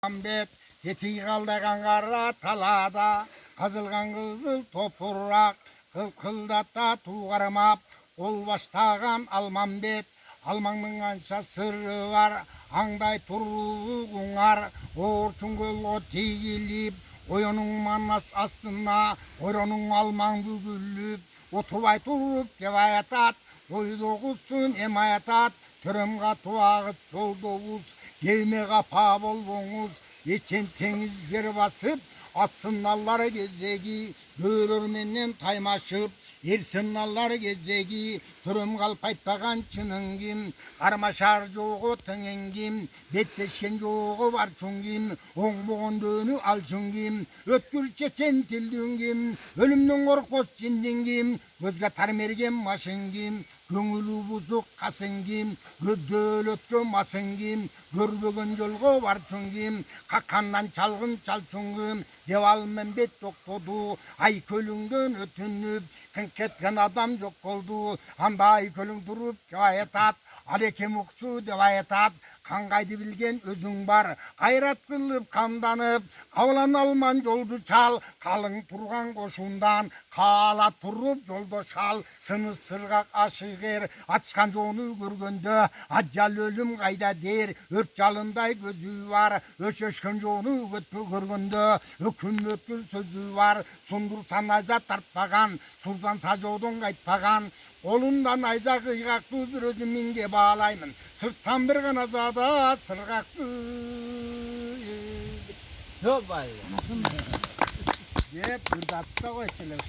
Muhammed tetiği kaldıran kara talada, kazılgan kızıl toprak, kılkıldata tuğarmap, kol baştagan Almambet, Almanның ança sırrı var, аңдай turuğunar, orçun kolu teyilip, oyunun manas astına, oyunun alman bügülüp, otubay turup devayatat, oydoğuzsun emayatat, törümga tuağıt çoldovuz, geyme kapa bolboңuz, geçen teniz yer basıp, atsınallar gezegi, bölürmenden taymaşıp, ерсінналар кезегі, түрім қалпайтпаған чының кім, қармашар жоғы тыңын кім, беттешкен жоғы бар чүн кім, оң боғын дөні ал чүн кім, өткір чечен тілдің кім, өлімнің қорқос жинден кім, көзге тармерген машын кім, көңілі бұзық қасын кім, көддөл өткен масын кім, көрбеген жолғы бар чүн кім, қаққаннан чалғын чал чүн кім, девалмен бет тоқтоду, ай көліңден өтініп, кеткен адам жоқ болды, андай көлің тұрып кеваятат, алекем ұқсу деп аятат, қаңғайды білген өзің бар, қайрат қылып қамданып, қаулан алман жолды чал, қалың тұрған қошундан, қала тұрып жолды шал, сыны сырғақ ашығыр, атышқан жоны көргенде, аджал өлім қайда дер, өрт жалындай көзі бар, өшешкен жоны өтпе көргенде, өкім өткіл сөзі бар, сұндыр айза тартпаған, сурдан сажоудың қайтпаған, қолымдан айза қиғақты бір өзім менге бағалаймын, сырттан бір ғана зада сырғақты. Çok var. Деп, үрдатта қойшылық.